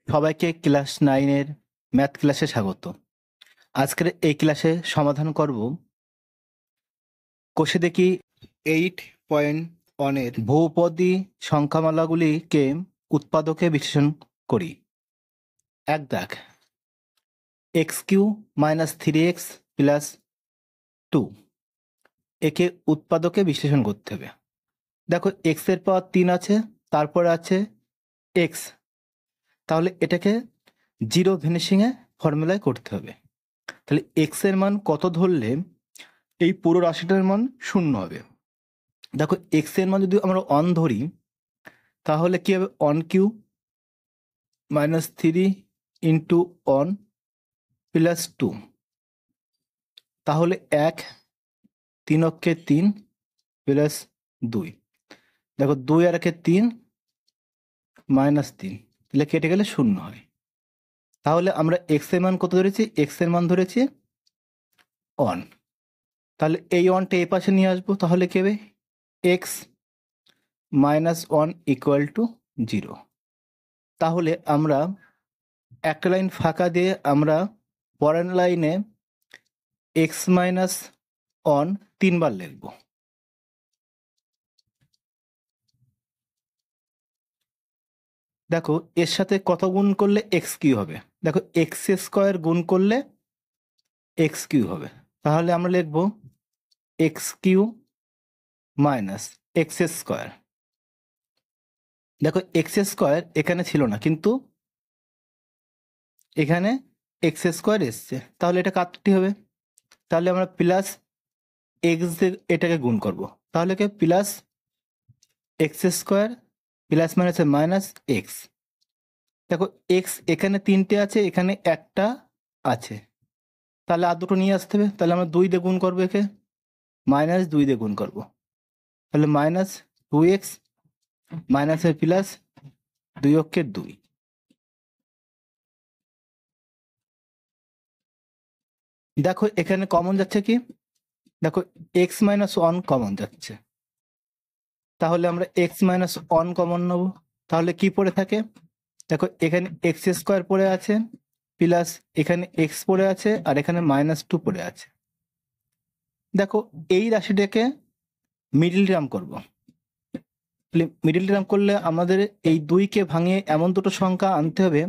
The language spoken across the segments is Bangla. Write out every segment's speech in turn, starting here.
সবাইকে ক্লাস 9 এর ম্যাথ ক্লাসে স্বাগত। আজকের এই ক্লাসে সমাধান করব কোষে দেখি 8.1 এর বহুপদী সংখ্যামালাগুলিকে উৎপাদকে বিশ্লেষণ করি। এক দাগ x³ - 3x + 2 একে উৎপাদকে বিশ্লেষণ করতে হবে। দেখো x এর পাওয়ার 3 আছে, তারপরে আছে x, তাহলে এটাকে জিরো ভ্যানিশিংয়ে ফর্মুলায় করতে হবে। তাহলে এক্স এর মান কত ধরলে এই পুরো রাশিটার মান শূন্য হবে। দেখো এক্স এর মান যদি আমরা 1 ধরি তাহলে কি হবে, 1³ - 3 × 1 + 2, তাহলে 1, 3 অক্ষে 3 + 2, দেখো 2 আর 1 3 -3, তাহলে কেটে গেলে শূন্য হয়। তাহলে আমরা এক্স এর মান কত ধরেছি, এক্স এর মান ধরেছি 1, তাহলে এই 1টা এই পাশে নিয়ে আসবো, তাহলে কি হবে x - 1 = 0। তাহলে আমরা একটা লাইন ফাঁকা দিয়ে আমরা পরের লাইনে x - 1 3বার লিখব। দেখো এর সাথে কত গুণ করলে x³ হবে, দেখো x² গুণ করলে x³ হবে, তাহলে আমরা লিখব x³ - x²। দেখো x² এখানে ছিল না, কিন্তু এখানে x² এসছে, তাহলে এটা কাটতে হবে। তাহলে আমরা প্লাস এক্স দিয়ে এটাকে গুণ করব, তাহলে কি প্লাস x² প্লাস মাইনাসে মাইনাস এক্স। দেখো এক্স এখানে 3টে আছে, এখানে একটা আছে, তাহলে আর দুটো নিয়ে আসতে হবে। তাহলে আমরা 2 দিয়ে গুণ করবো, একে -2 দিয়ে গুণ করব, তাহলে -2x মাইনাসের প্লাস 2 অক্ষে 2। দেখো এখানে কমন যাচ্ছে কি, দেখো x - 1 কমন যাচ্ছে, তাহলে আমরা x - 1 কমন নেব, তাহলে কি পড়ে থাকে, দেখো এখানে x² পড়ে আছে, প্লাস এখানে x পড়ে আছে, আর এখানে -2 পড়ে আছে। দেখো এই রাশিটাকে মিডল টার্ম করব। মিডল টার্ম করলে আমাদের এই 2কে ভাঙিয়ে এমন দুটো সংখ্যা আনতে হবে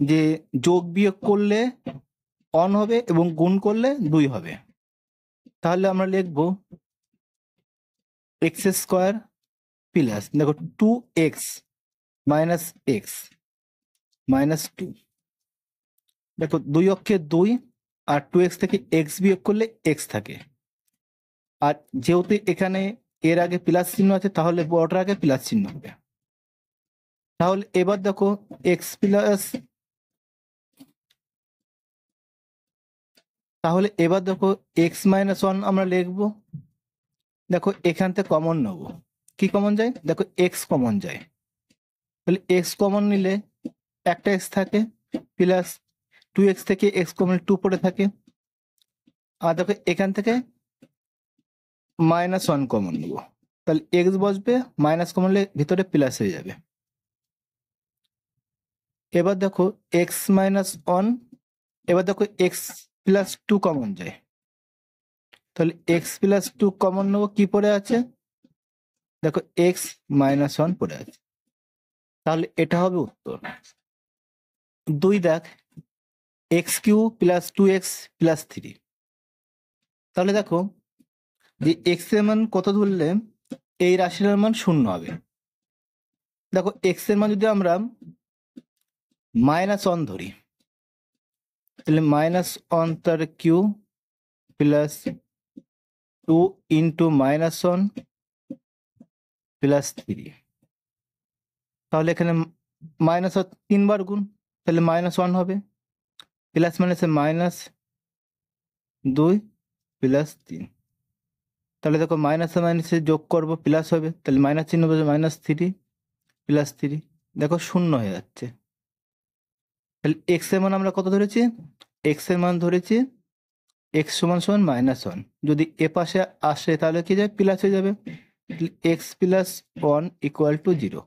যে যোগ বিয়োগ করলে 1 হবে এবং গুণ করলে 2 হবে। তাহলে আমরা লিখব x² প্লাস, দেখো 2x - x -2, দেখো 2 অক্ষে 2, আর 2x থেকে x বিয়োগ করলে x থাকে, আর যেহেতু এখানে এর আগে প্লাস চিহ্ন আছে, তাহলে বড়টার আগে প্লাস চিহ্ন হবে। তাহলে এবার দেখো তাহলে এবার দেখো x - 1 আমরা লিখবো। দেখো এখান থেকে কমন নেব, কি কমন যায়, দেখো x কমন যায়, তাহলে x কমন নিলে একটা x থাকে, প্লাস 2x থেকে x কমন 2 পড়ে থাকে, আর দেখো এখান থেকে -1 কমন নেব, তাহলে x বসবে, মাইনাস কমন নিলে ভিতরে প্লাস হয়ে যাবে। এবার দেখো x - 1, এবার দেখো x + 2 কমন যায়, তাহলে x + 2 কমন নেব, কি পড়ে আছে, দেখো x - 1 পড়ে আছে, তাহলে এটা হবে উত্তর। 2 দেখ x³ + 2x + 3, তাহলে দেখো যে x এর মান কত ধরলে এই রাশিটার মান শূন্য হবে। দেখো x এর মান যদি আমরা -1 ধরি, তাহলে -1 তার কিউ প্লাস 2 × -1 + 3, তাহলে এখানে মাইনাস 3বার গুণ, তাহলে -1 হবে, প্লাস মাইনাসে -2 + 3, তাহলে দেখো মাইনাসে মাইনাসে যোগ করব, প্লাস হবে, তাহলে মাইনাস চিহ্ন বসে -3 + 3, দেখো শূন্য হয়ে যাচ্ছে। তাহলে এক্স এর মান আমরা কত ধরেছি, এক্স এর মান ধরেছি x = -1, যদি এ পাশে আসে তাহলে কি যাবে, প্লাস হয়ে যাবে, x + 1 = 0।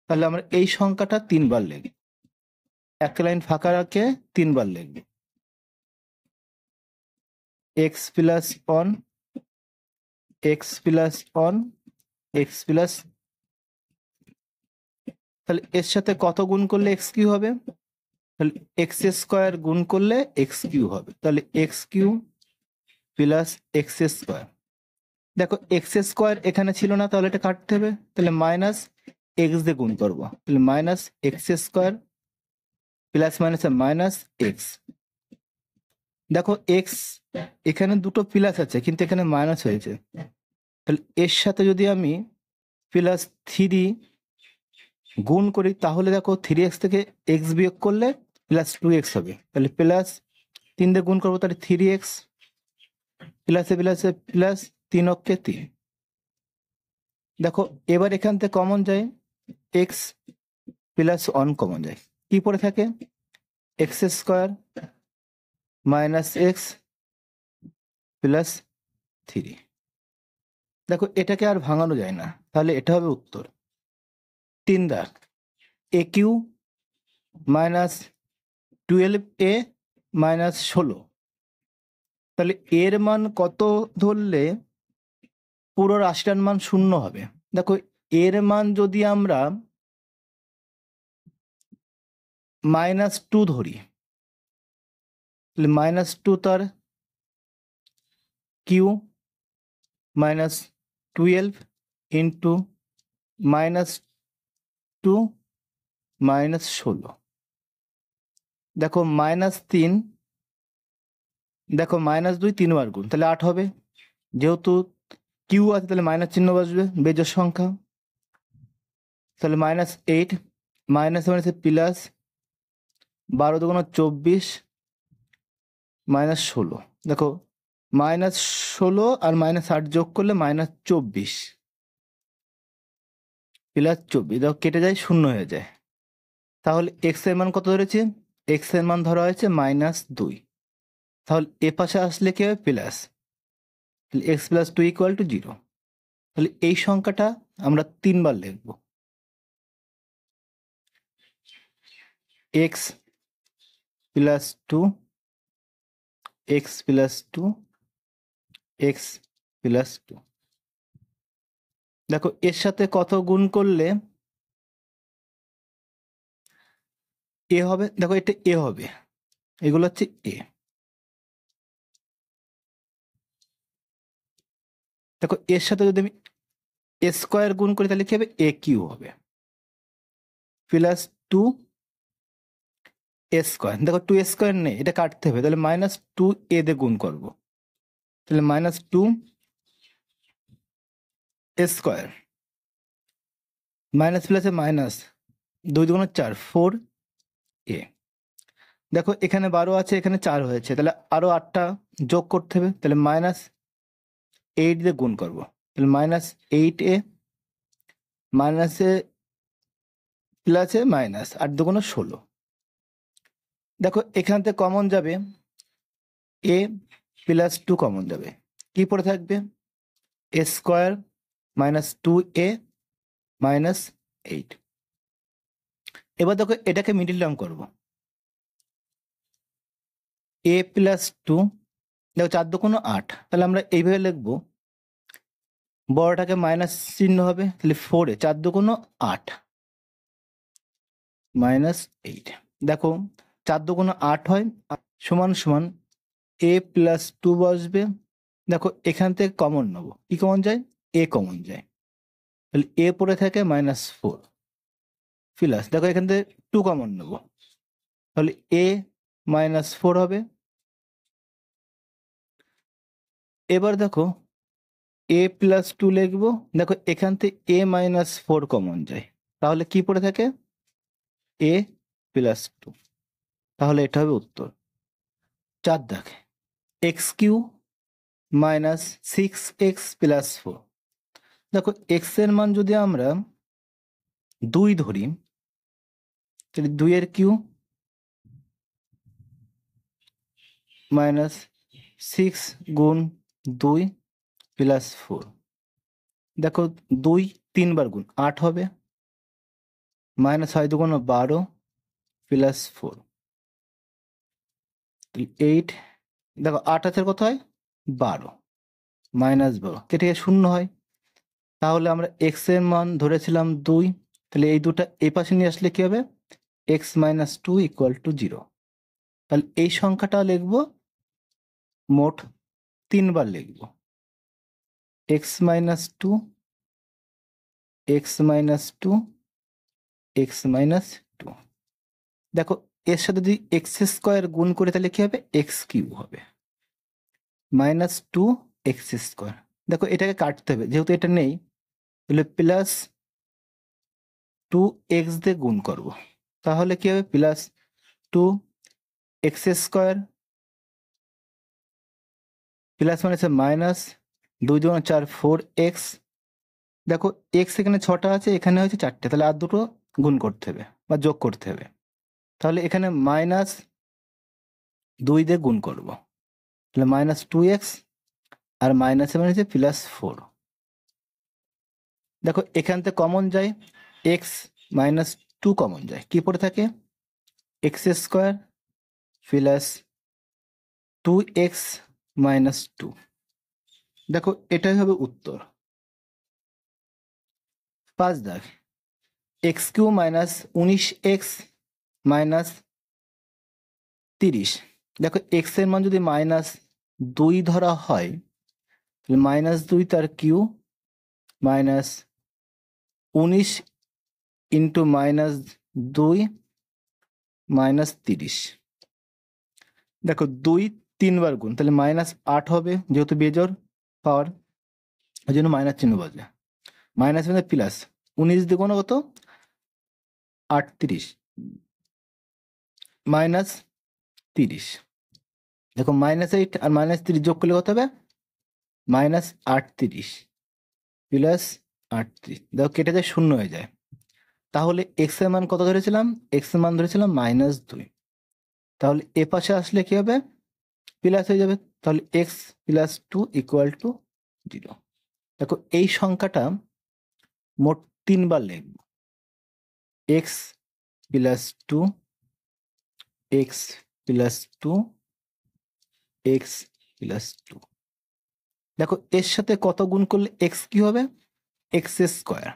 তাহলে আমরা এই সংখ্যাটা 3বার লিখব। একটা লাইন ফাঁকা রাখে 3 বার লিখব x plus on x plus on x plus, তাহলে এর সাথে কত গুণ করলে এক্স কিউ হবে? তাহলে এক্স স্কোয়ার গুণ করলে এক্স কিউ হবে, তাহলে X Q plus X square. দেখো এক্স স্কোয়ার এখানে ছিল না, তাহলে এটা কাটতে হবে, তাহলে মাইনাস এক্স দিয়ে গুণ করবো, তাহলে minus x square plus minus minus x. দেখো এক্স এখানে দুটো প্লাস আছে কিন্তু এখানে মাইনাস হয়েছে, তাহলে এর সাথে যদি আমি প্লাস 3 গুণ করি তাহলে দেখো 3x থেকে এক্স বিয়োগ করলে প্লাস 2x হবে, তাহলে প্লাস 3 দিয়ে গুণ করবো, তাহলে 3x প্লাসে প্লাসে প্লাস 3 অক্ষে 3। দেখো এবার এখান থেকে কমন যায় এক্স প্লাস 1 কমন যায়, কি পড়ে থাকে x square minus x plus 3। দেখো এটাকে আর ভাঙানো যায় না, তাহলে এটা হবে উত্তর। 3 দাগ এ কিউ মাইনাস 12a মাইনাস 16, তাহলে এর মান কত ধরলে পুরো রাশিটার মান শূন্য হবে? দেখো এর মান যদি আমরা -2 ধরি, তাহলে -2 তার কিউ মাইনাস 12 ইন্টু -2 মাইনাস 16। দেখো -3, দেখো -2 3 বার গুণ, তাহলে 8 হবে, যেহেতু কিউ আছে তাহলে মাইনাস চিহ্ন বসবে, বেজোড় সংখ্যা, তাহলে -8 মাইনাস মাইনাসে প্লাস 12 দুগুণ 24 মাইনাস 16। দেখো -16 আর -8 যোগ করলে -24 প্লাস 24, দেখো কেটে যায়, শূন্য হয়ে যায়। তাহলে এক্স এর মান কত ধরেছে? এক্স এর মান ধরা হয়েছে -2, তাহলে এ পাশে আসলে কি হবে প্লাস, তাহলে এক্স প্লাস 2 ইকুয়াল টু 0। তাহলে এই সংখ্যাটা আমরা 3 বার লিখব x plus 2 x plus 2 x plus 2। দেখো এর সাথে কত গুণ করলে এ হবে? দেখো এটা এ হবে, এগুলো হচ্ছে এ। দেখো এর সাথে যদি আমি এ স্কোয়ার গুণ করি তাহলে কি হবে? এ কিউ হবে প্লাস 2 এ স্কোয়ার। দেখো 2 স্কোয়ার নেই, এটা কাটতে হবে, তাহলে -2 এ দিয়ে গুণ করবো, তাহলে -2 এ স্কোয়ার মাইনাস প্লাসে মাইনাস 2 দুগুণ 4 4 এ। দেখো এখানে 12 আছে, এখানে 4 হয়েছে, তাহলে আরো 8টা যোগ করতে হবে, তাহলে -8 দিয়ে গুণ করব, তাহলে -8a মাইনাসে প্লাসে মাইনাস 8 দুগুণ 16। দেখো এখান থেকে কমন যাবে a প্লাস 2 কমন যাবে, কি পড়ে থাকবে এ স্কোয়ার -2a মাইনাস 8। এবার দেখো এটাকে মিডিল টার্ম করবো, a প্লাস 2, দেখো 4 দুগুণ 8, তাহলে আমরা এইভাবে লিখবো, বড়টাকে মাইনাস চিহ্ন হবে, তাহলে 4 এ 4 দুগুণ 8 মাইনাস 8। দেখো 4 দুগুণ 8 হয়, সমান সমান a প্লাস 2 বসবে। দেখো এখান থেকে কমন নেবো, কি কমন যায়? a কমন যায়, তাহলে a পড়ে থাকে -4 প্লাস, দেখো এখান থেকে 2 কমন নেবো, তাহলে a -4 হবে। এবার দেখো a প্লাস 2 লিখবো, দেখো এখান থেকে a -4 কমন যায়, তাহলে কি পড়ে থাকে? a প্লাস 2, তাহলে এটা হবে উত্তর। 4 দাগ x Q minus 6x plus 4। দেখো এক্স এর মান যদি আমরা 2 ধরি, তাহলে 2 এর কিউ মাইনাস 6 গুণ 2 প্লাস 4। দেখো 2 3 বার গুণ 8 হবে, -6 দুগুণ 12 প্লাস 4, 8, দেখো 8 আছে কত হয় 12, মাইনাস 12 কেটে গিয়ে 0 হয়। তাহলে আমরা এক্স এর মান ধরেছিলাম 2, তাহলে এই দুটা এই পাশে নিয়ে আসলে কি হবে, এক্স মাইনাস 2 ইকুয়াল টু 0। তাহলে এই সংখ্যাটা লিখবো মোট 3বার লিখবো, x minus 2, x minus 2, x minus 2। দেখো এর সাথে যদি এক্স স্কোয়ার গুণ করে তাহলে কি হবে, এক্স কিউব হবে, মাইনাস 2 এক্স স্কোয়ার। দেখো এটাকে কাটতে হবে, যেহেতু এটা নেই তাহলে প্লাস 2 এক্স দিয়ে গুণ করব, তাহলে কি হবে প্লাস 2 এক্স স্কোয়ার প্লাস মানে হচ্ছে মাইনাস 2 2 4 4 এক্স। দেখো এক্স এখানে 6টা আছে, এখানে হচ্ছে 4টে, তাহলে আর দুটো গুণ করতে হবে বা যোগ করতে হবে। তাহলে এখানে মাইনাস 2 দিয়ে গুণ করব, তাহলে মাইনাস 2x আর মাইনাসে মানে হচ্ছে প্লাস 4। দেখো এখান থেকে কমন যায়, এক্স মাইনাস 2 কমন যায়, কি পড়ে থাকে x square plus 2x minus 2। দেখো এটাই হবে উত্তর। 5 দাগ, x Q minus 19x minus 30। দেখো এক্স এর মান যদি মাইনাস 2 ধরা হয় তাহলে মাইনাস 2 তার Q minus 19 into minus 2 minus 30। দেখো 2 3বার গুণ, তাহলে মাইনাস 8 হবে, যেহেতু বেজোড় পাওয়ার ওই জন্য মাইনাস চিহ্ন বসবে, মাইনাস মানে প্লাস 19 দিয়ে কোনো কত 38 মাইনাস 30। দেখো মাইনাস 8 আর মাইনাস 30 যোগ করলে কত হবে মাইনাস 38 প্লাস 38। দেখো কেটে যায় 0 হয়ে যায়। তাহলে এক্স এর মান কত ধরেছিলাম, এক্স এর মান ধরেছিলাম মাইনাস 2, তাহলে এ পাশে আসলে কি হবে প্লাস হয়ে যাবে, তাহলে এক্স প্লাস 2 ইকুয়াল টু 0। দেখো এই সংখ্যাটা মোট 3বার লিখব, x plus 2, x plus 2, x plus 2। দেখো এর সাথে কত গুণ করলে এক্স কি হবে, এক্স স্কোয়ার,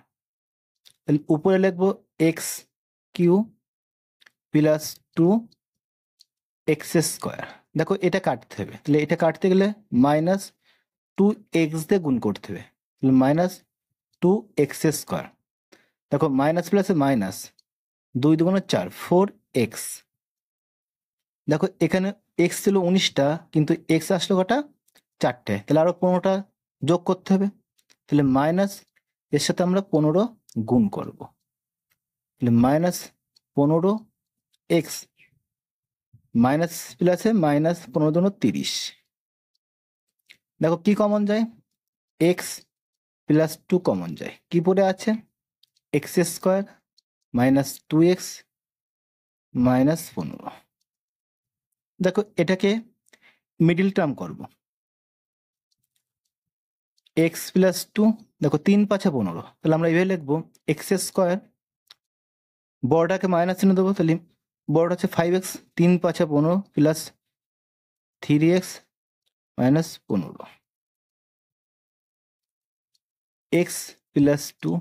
তাহলে উপরে লিখবো x Q plus 2 x square. দেখো এটা কাটতে হবে, তাহলে এটা কাটতে গেলে মাইনাস 2 এক্স দিয়ে গুণ করতে হবে, তাহলে মাইনাস 2 এক্স স্কোয়ার। দেখো মাইনাস প্লাসে মাইনাস, 2 2 4 4 এক্স। দেখো এখানে এক্স ছিল 19টা, কিন্তু এক্স আসলো কটা 4টে, তাহলে আরো 15টা যোগ করতে হবে, তাহলে মাইনাস এর সাথে আমরা 15 গুণ করব, তাহলে মাইনাস 15 এক্স মাইনাস প্লাসে মাইনাস 15 2 30। দেখো কি কমন যায়, এক্স প্লাস 2 কমন যায়, কি পড়ে আছে x square minus 2x minus 15। দেখো এটাকে মিডিল টার্ম করব, এক্স প্লাস 2, দেখো 3 5 15, তাহলে আমরা এইভাবে লিখবো এক্স স্কোয়ার, বড়টাকে মাইনাস চিহ্ন দেবো, তাহলে বড়টা হচ্ছে 5x 3 5 15 plus 3x minus 15, x plus 2।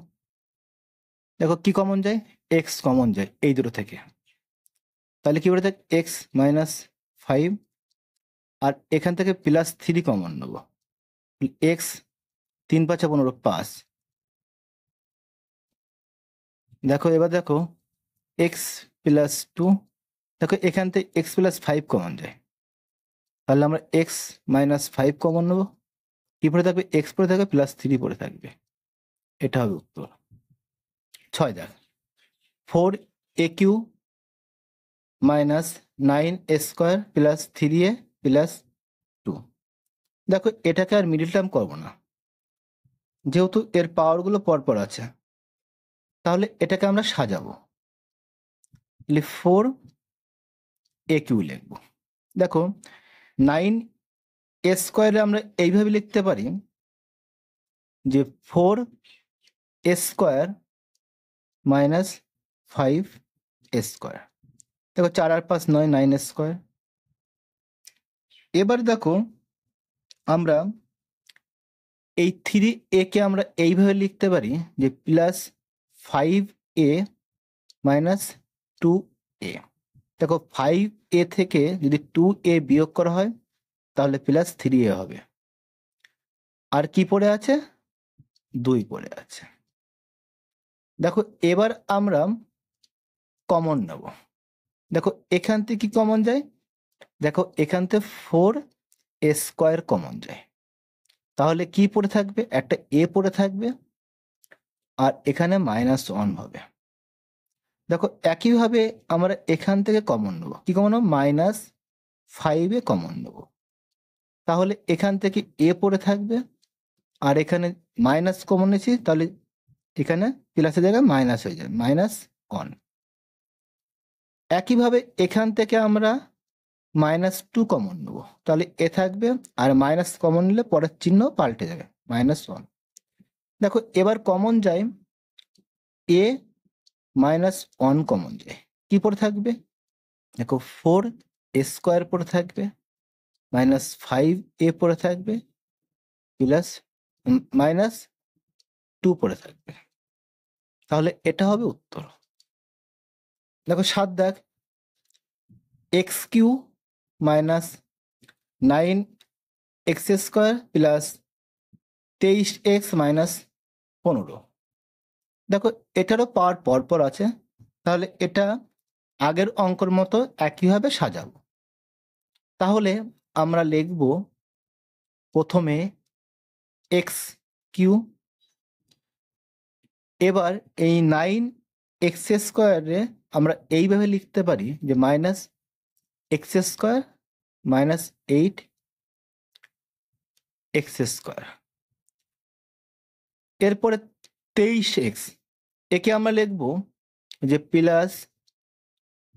দেখো কি কমন যায়, এক্স কমন যায় এই দুটো থেকে, তাহলে কি বলে থাকে এক্স মাইনাস 5, আর এখান থেকে প্লাস 3 কমন নেবো, এক্স 3 5 15 5। দেখো এবার দেখো এক্স প্লাস 2, দেখো এখান থেকে এক্স প্লাস 5 কমন যায়, তাহলে আমরা এক্স মাইনাস 5 কমন নেবো, কি পড়ে থাকবে এক্স পড়ে থাকবে প্লাস 3 পড়ে থাকবে, এটা হবে উত্তর। 6 দেখ, 4 এ কিউ মাইনাস 9 এ স্কোয়ার প্লাস 3a প্লাস 2। দেখো এটাকে আর মিডিল টার্ম করবো না, যেহেতু এর পাওয়ারগুলো পরপর আছে, তাহলে এটাকে আমরা সাজাবো, 4 এ কিউ লিখবো। দেখো 9 এ স্কোয়ারে আমরা এইভাবে লিখতে পারি যে 4 এ স্কোয়ার মাইনাস 5 এ স্কোয়ার, দেখো 4 আর 5 9, 9 স্কোয়ার। এবার দেখো আমরা এই 3a কে আমরা এইভাবে লিখতে পারি যে প্লাস 5a মাইনাস 2a। দেখো 5a থেকে যদি 2a বিয়োগ করা হয় তাহলে প্লাস 3a হবে। আর কি পড়ে আছে? 2 পড়ে আছে। দেখো এবার আমরা কমন নেব। দেখো এখান থেকে কি কমন যায়? দেখো এখান থেকে 4a স্কোয়ার কমন যায়। তাহলে কি পড়ে থাকবে? একটা a পড়ে থাকবে আর এখানে -1 হবে। দেখো একইভাবে আমরা এখান থেকে কমন নেব। কি কমন নেব? -5a কমন নেব। তাহলে এখান থেকে a পড়ে থাকবে আর এখানে মাইনাস কমন নিয়েছি, তাহলে এখানে প্লাসের জায়গায় মাইনাস হয়ে যাবে, -1। একইভাবে এখান থেকে আমরা -2 কমন নেব, তাহলে এ থাকবে আর মাইনাস কমন নিলে পরের চিহ্ন পাল্টে যাবে, -1। দেখো এবার কমন যায় a -1 কমন যায়। কি পড়ে থাকবে? দেখো 4a স্কোয়ার পড়ে থাকবে, -5a পড়ে থাকবে, প্লাস -2 পড়ে থাকবে। তাহলে এটা হবে উত্তর। দেখো 7 দাগ, x³ minus 9x square plus 23x minus 15। দেখো এটারও পাওয়ার পরপর আছে, তাহলে এটা আগের অঙ্কর মতো একইভাবে সাজাবো। তাহলে আমরা লিখব প্রথমে x³, এবার এই 9x স্কোয়ারে আমরা এইভাবে লিখতে পারি যে -x square minus 8x square. এরপরে 23x, একে আমরা লিখব যে plus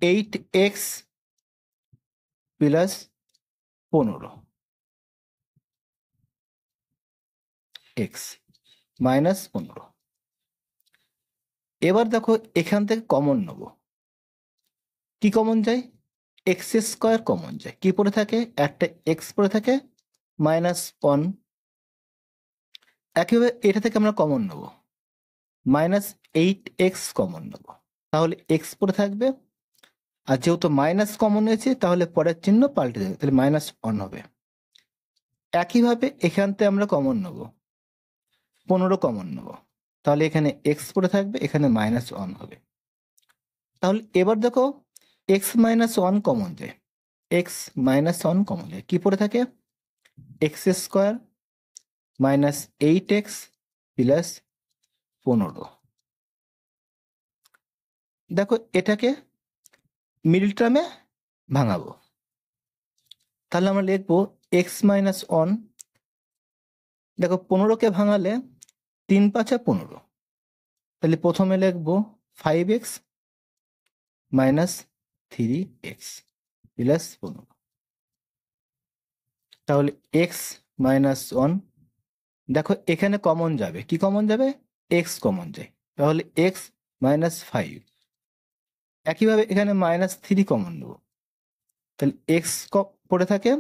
8x plus 15x minus 15। এবার দেখো এখান থেকে কমন নেব। কি কমন যায়? এক্স স্কোয়ার কমন যায়। কি পড়ে থাকে? একটা এক্স পড়ে থাকে, -1। একইভাবে এটা থেকে আমরা কমন নেব, -8x কমন নেব। তাহলে এক্স পড়ে থাকবে, আর যেহেতু মাইনাস কমন হয়েছে তাহলে পরের চিহ্ন পাল্টে যাবে, তাহলে -1 হবে। একইভাবে এখান থেকে আমরা কমন নেব, 15 কমন নেব। তাহলে এখানে এক্স পড়ে থাকবে, এখানে -1 হবে। তাহলে এবার দেখো x-1 কমন যায়, x-1 কমন যায়। কি পড়ে থাকে? X square minus 8x plus 15। দেখো এটাকে মিডল টার্মে ভাঙাবো, তাহলে আমরা লিখবো x-1। দেখো 15কে ভাঙালে 3 5 15, তাহলে প্রথমে লিখবো 5x মাইনাস 3x প্লাস 15। তাহলে x-1, দেখো এখানে কমন যাবে। কি কমন যাবে? x কমন যায়, তাহলে x -5। একইভাবে এখানে -3 কমন নেব, তাহলে x পড়ে থাকে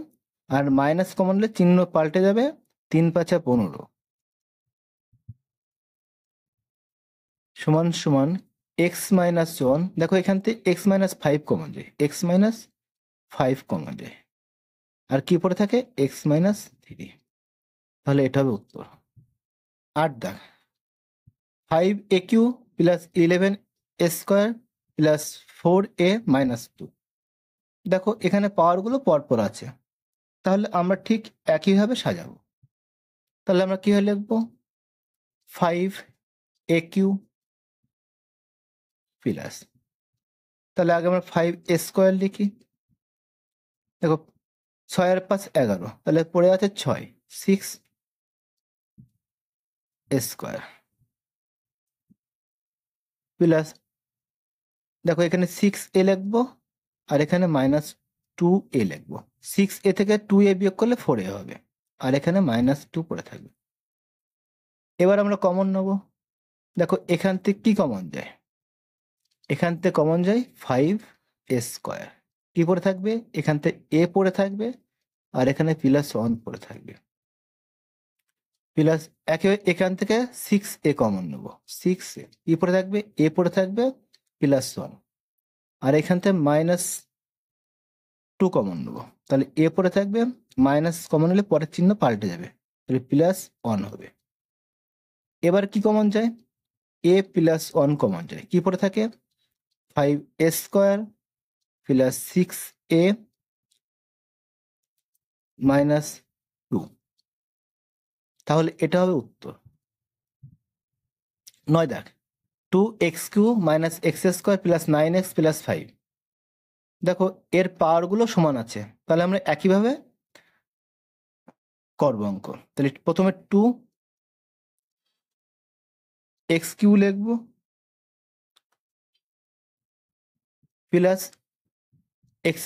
আর মাইনাস কমন নিলে চিহ্ন পাল্টে যাবে, 3 5 15 সমান সমান x-1। দেখো এখান থেকে x-5 কমন যায়, x-5 কমন যায়, আর কি পড়ে থাকে? x-3। তাহলে এটা হবে উত্তর। 8 দাগ, 5aq plus 11 square plus 4a minus 2। দেখো এখানে পাওয়ারগুলো পরপর আছে, তাহলে আমরা ঠিক একইভাবে সাজাবো। তাহলে আমরা কিভাবে লিখবো? 5aq প্লাস, তাহলে আগে আমরা 5 স্কোয়ার লিখি। দেখো 6 আর 5 11, তাহলে পড়ে আছে 6, 6 স্কোয়ার প্লাস, দেখো এখানে 6a লিখবো আর এখানে -2a লিখবো। 6a থেকে 2a বিয়োগ করলে 4a হবে, আর এখানে -2 পড়ে থাকবে। এবার আমরা কমন নেব। দেখো এখান থেকে কি কমন যায়? এখান থেকে কমন যায় 5 এ স্কোয়ার কি পড়ে থাকবে, এখান থেকে এ পড়ে থাকবে আর এখানে +1 পড়ে থাকবে, প্লাস একেবারে এখান থেকে 6a কমন নেব, 6a কি পড়ে থাকবে, এ পড়ে থাকবে +1 আর এখান থেকে -2 কমন নেব, তাহলে এ পড়ে থাকবে, মাইনাস কমন হলে পরের চিহ্ন পাল্টে যাবে, তাহলে +1 হবে। এবার কি কমন যায়, a +1 কমন যায়, কি পড়ে থাকে 5a স্কোয়ার প্লাস 6a -2, তাহলে এটা হবে উত্তর। 9 দেখ 2x³ - x² + 9x + 5, দেখো এর পাওয়ারগুলো সমান আছে, তাহলে আমরা একইভাবে করব অঙ্ক। তাহলে প্রথমে 2x³ লিখব প্লাস x²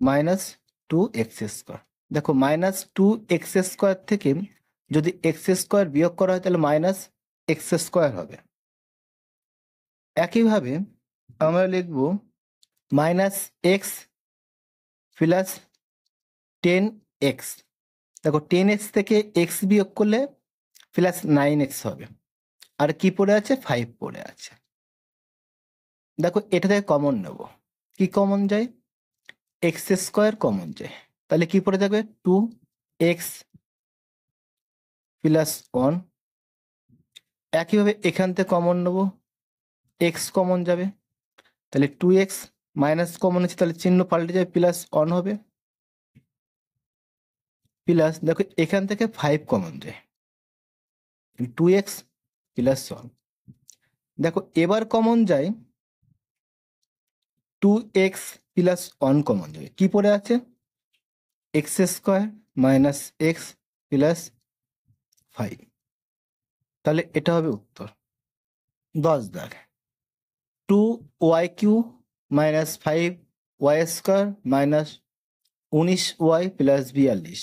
-2x², দেখো -2x² থেকে যদি x² বিয়োগ করা হয় তাহলে -x² হবে। একইভাবে আমরা লিখব -x প্লাস 10x, দেখো 10x থেকে x বিয়োগ করলে +9x হবে, আর কি পড়ে আছে 5 পড়ে আছে। দেখো এটা থেকে কমন নেব, কি কমন যায়, x² কমন যায়, তাহলে কি পড়ে থাকবে 2x + 1, একইভাবে এখান থেকে কমন নেব, x কমন যাবে, তাহলে 2x মাইনাস কমন আছে, তাহলে চিহ্ন পাল্টে যাবে, +1 হবে, প্লাস দেখো এখান থেকে 5 কমন যায়, 2x + 1, দেখো এবার কমন যায় 2x + 1 কমন যাবে, কি পড়ে আছে x² - x + 5, তাহলে এটা হবে উত্তর। 10 দাগ 2y³ - 5y² - 19y + 42,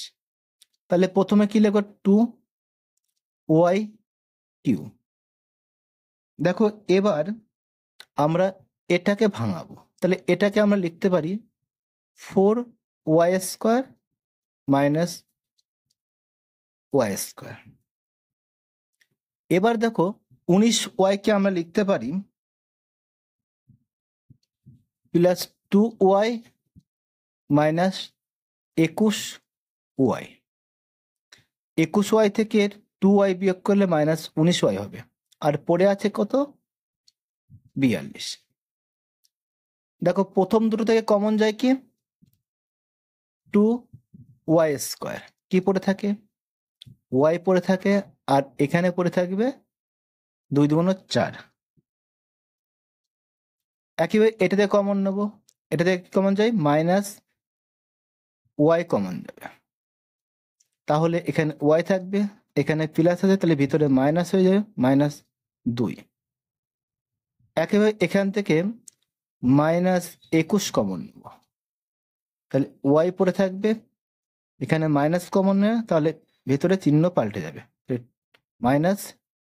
তাহলে প্রথমে কি লিখব 2y³, দেখো এবার আমরা এটাকে ভাঙাবো, তাহলে এটাকে আমরা লিখতে পারি 4y² - y²। এবার দেখো 19y কে আমরা লিখতে পারি +2y - 21y, 21y থেকে 2y বিয়োগ করলে -19y হবে, আর পড়ে আছে কত 42। দেখো প্রথম দুটো থেকে কমন যায় কি 2y² কি পড়ে থাকে y পড়ে থাকে, আর এখানে পড়ে থাকবে 2 × 4, একইভাবে এটা থেকে কমন নেব, এটা থেকে কমন যায় -y কমন যাবে, তাহলে এখানে y থাকবে, এখানে প্লাস আছে, তাহলে ভিতরে মাইনাস হয়ে যাবে -2, একেবারে এখান থেকে -21 কমন নেব, তাহলে y পড়ে থাকবে, এখানে মাইনাস কমন নেয়, তাহলে ভেতরে চিহ্ন পাল্টে যাবে, -21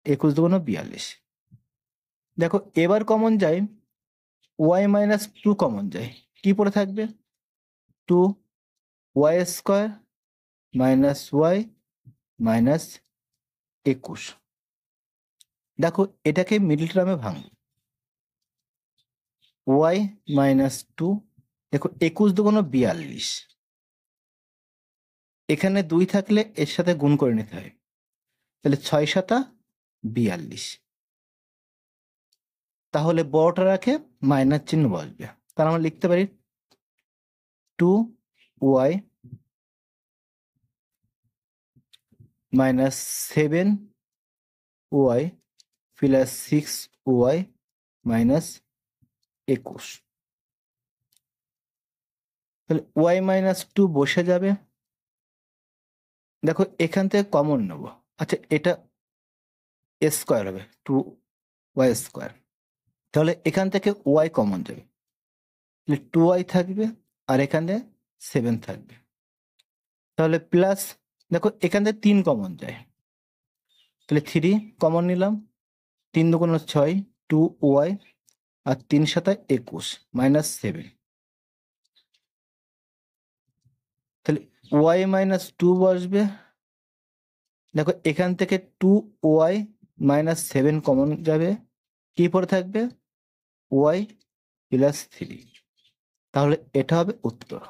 × 2 = 42। দেখো এবার কমন যায় y - 2 কমন যায়, কি পড়ে থাকবে 2y² - y - 21, দেখো এটাকে মিডল টার্মে ভাঙব, y - 2, দেখো 21 × 2 = 42, এখানে 2 থাকলে এর সাথে গুণ করে নিতে হয়, তাহলে 6 × 7 = 42, তাহলে বড়টা রাখে মাইনাস চিহ্ন বসবে, তাহলে আমরা লিখতে পারি 2y - 7y + 6y - 21, তাহলে y - 2 বসে যাবে, দেখো এখান থেকে কমন নেব, আচ্ছা এটা স্কোয়ার হবে 2y², তাহলে এখান থেকে y কমন যাবে, তাহলে 2y থাকবে আর এখানে 7 থাকবে, তাহলে প্লাস দেখো এখান থেকে 3 কমন যায়, তাহলে 3 কমন নিলাম, 3 × 2 = 6, 2y আর 3 সাতা 21 মাইনাস 7। তাহলে ওয়াই মাইনাস 2 বসবে। দেখো এখান থেকে 2y মাইনাস 7 কমন যাবে, কি পড়ে থাকবে y প্লাস 3। তাহলে এটা হবে উত্তর।